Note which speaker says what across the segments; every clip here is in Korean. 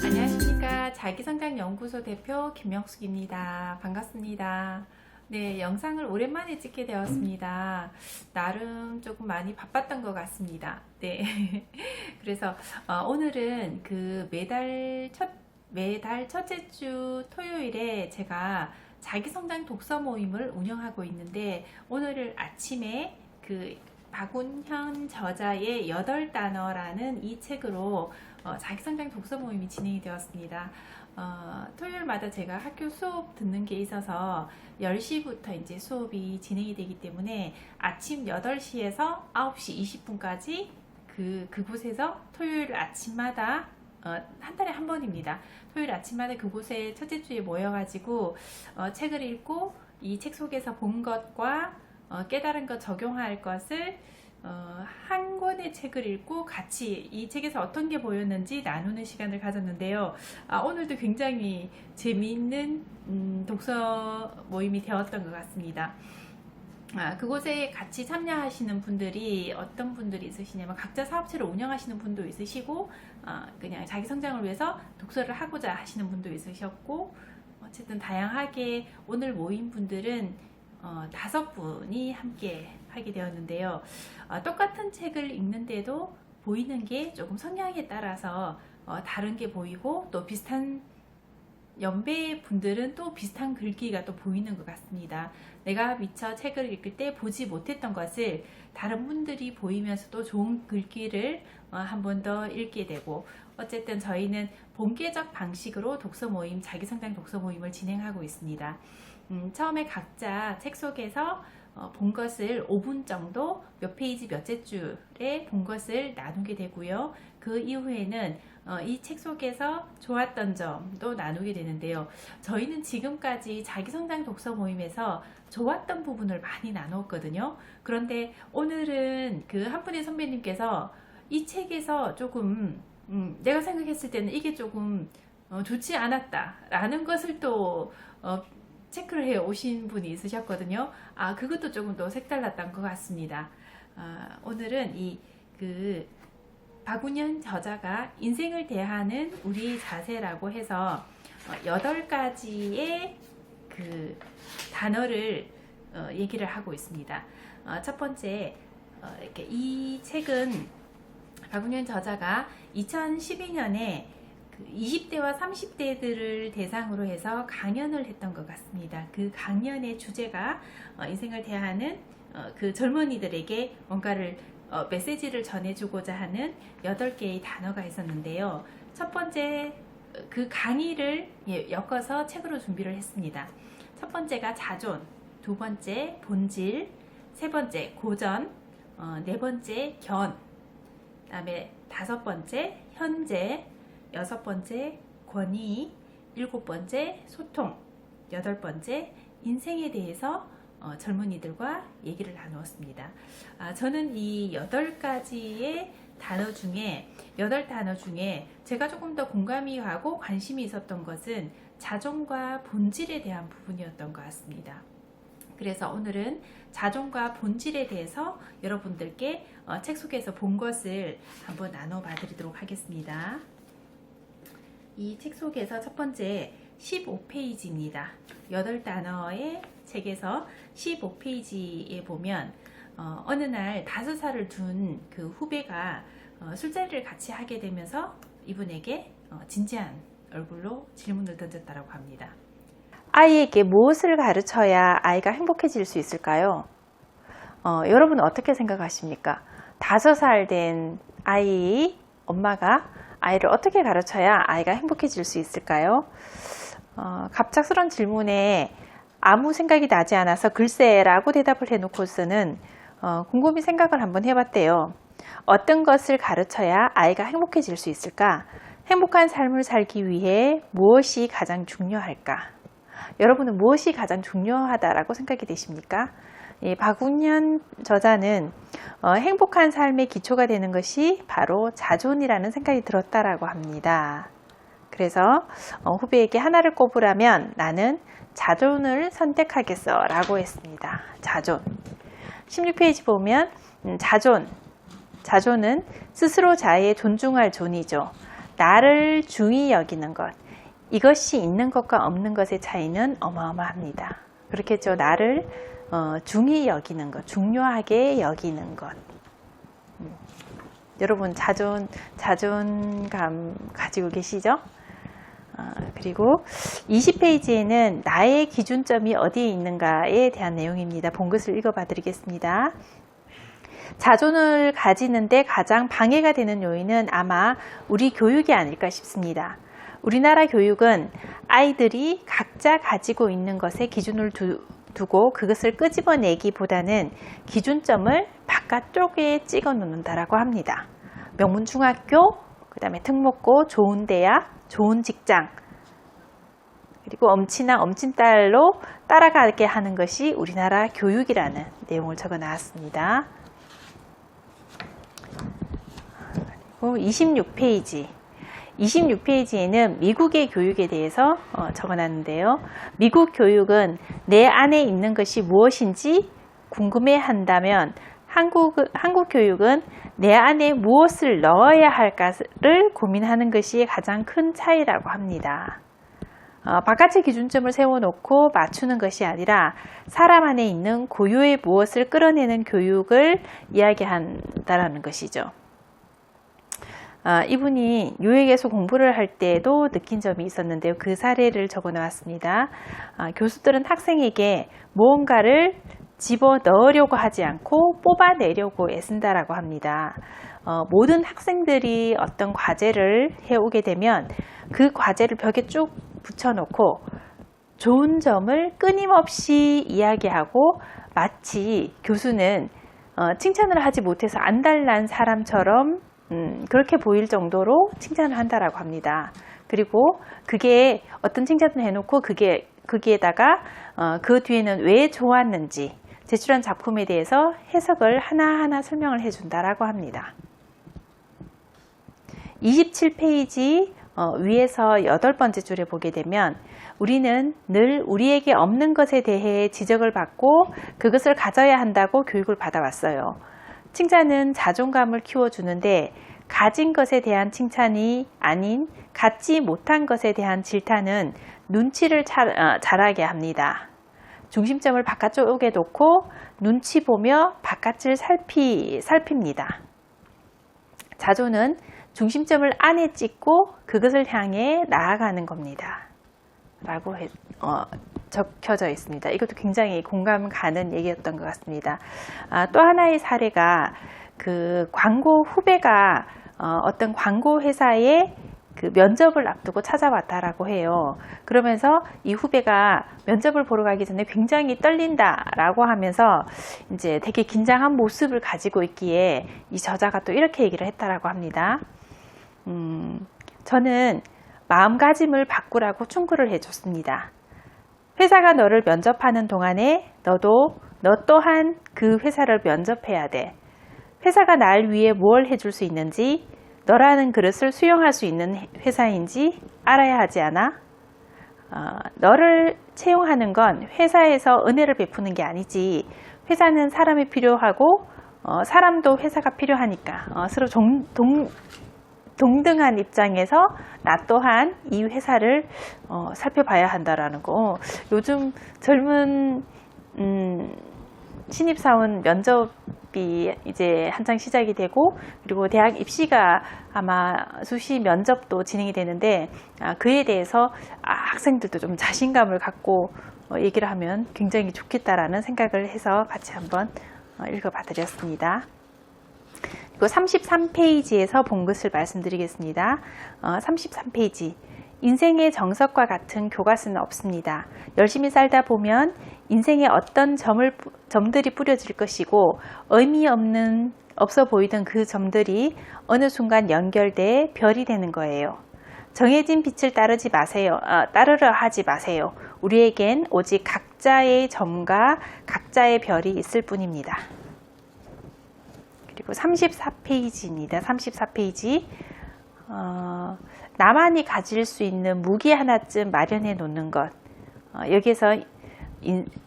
Speaker 1: 안녕하십니까. 자기성장연구소 대표 김영숙입니다. 반갑습니다. 네, 영상을 오랜만에 찍게 되었습니다. 나름 조금 많이 바빴던 것 같습니다. 네. 그래서 오늘은 그 매달 첫째 주 토요일에 제가 자기성장 독서 모임을 운영하고 있는데, 오늘 아침에 그 박운현 저자의 8단어라는 이 책으로 자기성장 독서 모임이 진행이 되었습니다. 토요일마다 제가 학교 수업 듣는 게 있어서 10시부터 이제 수업이 진행이 되기 때문에 아침 8시에서 9시 20분까지 그곳에서 토요일 아침마다 한 달에 한 번입니다. 토요일 아침마다 그곳에 첫째 주에 모여가지고 책을 읽고 이 책 속에서 본 것과 깨달은 것, 적용할 것을 한 권의 책을 읽고 같이 이 책에서 어떤 게 보였는지 나누는 시간을 가졌는데요. 오늘도 굉장히 재미있는 독서 모임이 되었던 것 같습니다. 그곳에 같이 참여하시는 분들이 어떤 분들이 있으시냐면, 각자 사업체를 운영하시는 분도 있으시고, 그냥 자기 성장을 위해서 독서를 하고자 하시는 분도 있으셨고, 어쨌든 다양하게 오늘 모인 분들은 5분이 함께 하게 되었는데요. 똑같은 책을 읽는데도 보이는 게 조금 성향에 따라서 다른 게 보이고, 또 비슷한 연배 분들은 또 비슷한 글귀가 또 보이는 것 같습니다. 내가 미처 책을 읽을 때 보지 못했던 것을 다른 분들이 보이면서도 좋은 글귀를 한 번 더 읽게 되고, 어쨌든 저희는 본계적 방식으로 독서 모임, 자기성장 독서 모임을 진행하고 있습니다. 처음에 각자 책 속에서 본 것을 5분 정도 몇 페이지 몇째 줄에 본 것을 나누게 되고요. 그 이후에는 이 책 속에서 좋았던 점도 나누게 되는데요. 저희는 지금까지 자기성장 독서 모임에서 좋았던 부분을 많이 나눴거든요. 그런데 오늘은 그 한 분의 선배님께서 이 책에서 조금 내가 생각했을 때는 이게 조금 좋지 않았다 라는 것을 또 체크를 해 오신 분이 있으셨거든요. 그것도 조금 더 색달랐던 것 같습니다. 오늘은 박운현 저자가 인생을 대하는 우리 자세라고 해서 8가지의 그 단어를 얘기를 하고 있습니다. 첫 번째, 이렇게 이 책은 박운현 저자가 2012년에 20대와 30대들을 대상으로 해서 강연을 했던 것 같습니다. 그 강연의 주제가 인생을 대하는 그 젊은이들에게 뭔가를 메시지를 전해주고자 하는 8개의 단어가 있었는데요. 첫 번째, 그 강의를 엮어서 책으로 준비를 했습니다. 첫 번째가 자존, 두 번째 본질, 세 번째 고전, 네 번째 견, 그 다음에 5번째 현재, 6번째 권위, 7번째 소통, 8번째 인생에 대해서 젊은이들과 얘기를 나누었습니다. 저는 이 8가지의 단어 중에 8단어 중에 제가 조금 더 공감이 가고 관심이 있었던 것은 자존과 본질에 대한 부분이었던 것 같습니다. 그래서 오늘은 자존과 본질에 대해서 여러분들께 책 속에서 본 것을 한번 나눠봐 드리도록 하겠습니다. 이 책 속에서 첫 번째 15페이지입니다. 8단어의 책에서 15페이지에 보면 어느 날 5살을 둔 그 후배가 술자리를 같이 하게 되면서 이분에게 진지한 얼굴로 질문을 던졌다고 합니다.
Speaker 2: 아이에게 무엇을 가르쳐야 아이가 행복해질 수 있을까요? 여러분은 어떻게 생각하십니까? 5살 된 아이 엄마가 아이를 어떻게 가르쳐야 아이가 행복해질 수 있을까요? 갑작스런 질문에 아무 생각이 나지 않아서 글쎄라고 대답을 해놓고서는 곰곰이 생각을 한번 해봤대요. 어떤 것을 가르쳐야 아이가 행복해질 수 있을까? 행복한 삶을 살기 위해 무엇이 가장 중요할까? 여러분은 무엇이 가장 중요하다라고 생각이 되십니까? 박운현 저자는 행복한 삶의 기초가 되는 것이 바로 자존이라는 생각이 들었다라고 합니다. 그래서 후배에게 하나를 꼽으라면 나는 자존을 선택하겠어 라고 했습니다. 자존. 16페이지 보면 자존은 스스로 자의 존중할 존이죠. 나를 중히 여기는 것. 이것이 있는 것과 없는 것의 차이는 어마어마합니다. 그렇겠죠. 나를 중히 여기는 것, 중요하게 여기는 것. 여러분 자존감 가지고 계시죠? 그리고 20페이지에는 나의 기준점이 어디에 있는가에 대한 내용입니다. 본 것을 읽어봐 드리겠습니다. 자존을 가지는데 가장 방해가 되는 요인은 아마 우리 교육이 아닐까 싶습니다. 우리나라 교육은 아이들이 각자 가지고 있는 것에 기준을 두고 그것을 끄집어내기보다는 기준점을 바깥쪽에 찍어 놓는다라고 합니다. 명문중학교, 그 다음에 특목고, 좋은 대학, 좋은 직장, 그리고 엄친아, 엄친딸로 따라가게 하는 것이 우리나라 교육이라는 내용을 적어 놨습니다. 그리고 26페이지에는 미국의 교육에 대해서 적어놨는데요. 미국 교육은 내 안에 있는 것이 무엇인지 궁금해한다면 한국 교육은 내 안에 무엇을 넣어야 할까를 고민하는 것이 가장 큰 차이라고 합니다. 바깥의 기준점을 세워놓고 맞추는 것이 아니라 사람 안에 있는 고유의 무엇을 끌어내는 교육을 이야기한다는 것이죠. 이분이 유액에서 공부를 할 때도 느낀 점이 있었는데요. 그 사례를 적어 놓았습니다. 교수들은 학생에게 무언가를 집어 넣으려고 하지 않고 뽑아내려고 애쓴다라고 합니다. 모든 학생들이 어떤 과제를 해오게 되면 그 과제를 벽에 쭉 붙여놓고 좋은 점을 끊임없이 이야기하고 마치 교수는 칭찬을 하지 못해서 안달난 사람처럼 그렇게 보일 정도로 칭찬을 한다라고 합니다. 그리고 그게 어떤 칭찬을 해놓고 거기에다가 그 뒤에는 왜 좋았는지 제출한 작품에 대해서 해석을 하나하나 설명을 해준다라고 합니다. 27페이지 위에서 8번째 줄에 보게 되면 우리는 늘 우리에게 없는 것에 대해 지적을 받고 그것을 가져야 한다고 교육을 받아왔어요. 칭찬은 자존감을 키워주는데 가진 것에 대한 칭찬이 아닌 갖지 못한 것에 대한 질타는 눈치를 잘하게 합니다. 중심점을 바깥쪽에 놓고 눈치 보며 바깥을 살핍니다. 자존은 중심점을 안에 찍고 그것을 향해 나아가는 겁니다. 라고 적혀져 있습니다. 이것도 굉장히 공감 가는 얘기였던 것 같습니다. 또 하나의 사례가 그 광고 후배가 어떤 광고 회사에 그 면접을 앞두고 찾아왔다라고 해요. 그러면서 이 후배가 면접을 보러 가기 전에 굉장히 떨린다라고 하면서 이제 되게 긴장한 모습을 가지고 있기에 이 저자가 또 이렇게 얘기를 했다라고 합니다. 저는 마음가짐을 바꾸라고 충고를 해줬습니다. 회사가 너를 면접하는 동안에 너 또한 그 회사를 면접해야 돼. 회사가 날 위해 뭘 해줄 수 있는지, 너라는 그릇을 수용할 수 있는 회사인지 알아야 하지 않아? 너를 채용하는 건 회사에서 은혜를 베푸는 게 아니지. 회사는 사람이 필요하고 사람도 회사가 필요하니까 서로 동등한 입장에서 나 또한 이 회사를 살펴봐야 한다라는 거. 요즘 젊은 신입사원 면접이 이제 한창 시작이 되고, 그리고 대학 입시가 아마 수시 면접도 진행이 되는데 그에 대해서 학생들도 좀 자신감을 갖고 얘기를 하면 굉장히 좋겠다라는 생각을 해서 같이 한번 읽어봐 드렸습니다. 그리고 33페이지에서 본 것을 말씀드리겠습니다. 33페이지. 인생의 정석과 같은 교과서는 없습니다. 열심히 살다 보면 인생에 어떤 점들이 뿌려질 것이고 의미 없어 보이던 그 점들이 어느 순간 연결돼 별이 되는 거예요. 정해진 빛을 따르려 하지 마세요. 우리에겐 오직 각자의 점과 각자의 별이 있을 뿐입니다. 그리고 34페이지입니다. 34페이지. 나만이 가질 수 있는 무기 하나쯤 마련해 놓는 것. 여기에서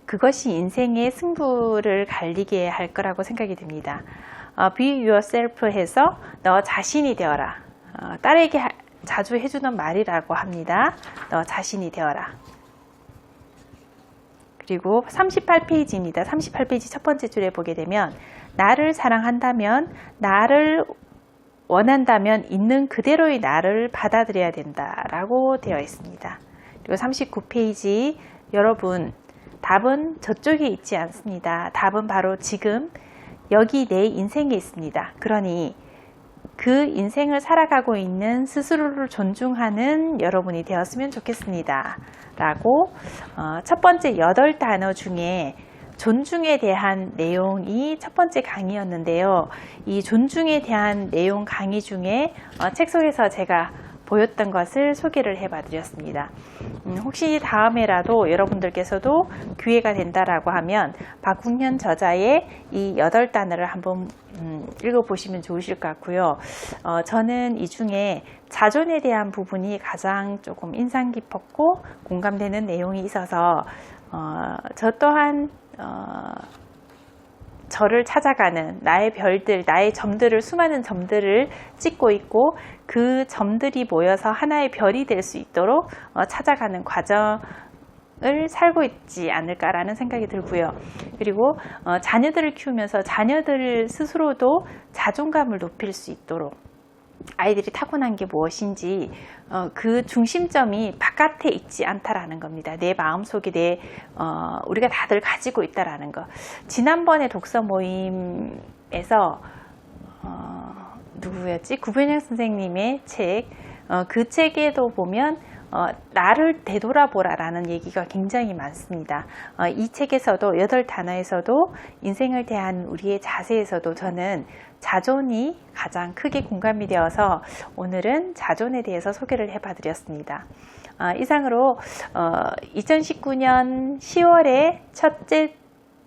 Speaker 2: 그것이 인생의 승부를 갈리게 할 거라고 생각이 듭니다. Be yourself 해서 너 자신이 되어라. 딸에게 자주 해주는 말이라고 합니다. 너 자신이 되어라. 그리고 38페이지입니다. 38페이지 첫 번째 줄에 보게 되면 나를 사랑한다면, 나를 원한다면 있는 그대로의 나를 받아들여야 된다라고 되어 있습니다. 그리고 39페이지 여러분, 답은 저쪽에 있지 않습니다. 답은 바로 지금 여기 내 인생에 있습니다. 그러니 그 인생을 살아가고 있는 스스로를 존중하는 여러분이 되었으면 좋겠습니다. 라고 첫 번째 8단어 중에 존중에 대한 내용이 첫 번째 강의였는데요. 이 존중에 대한 내용 강의 중에 책 속에서 제가 보였던 것을 소개를 해봐 드렸습니다. 혹시 다음에라도 여러분들께서도 기회가 된다라고 하면 박국현 저자의 이 8단어를 한번 읽어보시면 좋으실 것 같고요. 저는 이 중에 자존에 대한 부분이 가장 조금 인상 깊었고 공감되는 내용이 있어서 저 또한 저를 찾아가는 나의 별들, 나의 점들을, 수많은 점들을 찍고 있고 그 점들이 모여서 하나의 별이 될 수 있도록 찾아가는 과정을 살고 있지 않을까라는 생각이 들고요. 그리고 자녀들을 키우면서 자녀들 스스로도 자존감을 높일 수 있도록 아이들이 타고난 게 무엇인지 그 중심점이 바깥에 있지 않다라는 겁니다. 내 마음속에 우리가 다들 가지고 있다라는 거. 지난번에 독서 모임에서 누구였지? 구변영 선생님의 책, 그 책에도 보면 나를 되돌아보라라는 얘기가 굉장히 많습니다. 이 책에서도 8단어에서도 인생을 대한 우리의 자세에서도 저는 자존이 가장 크게 공감이 되어서 오늘은 자존에 대해서 소개를 해봐 드렸습니다. 이상으로 2019년 10월의 첫째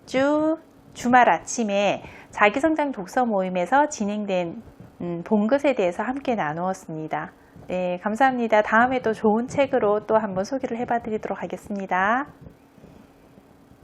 Speaker 2: 주 주말 아침에 자기성장 독서 모임에서 진행된 본 것에 대해서 함께 나누었습니다. 네, 감사합니다. 다음에 또 좋은 책으로 또 한번 소개를 해봐 드리도록 하겠습니다.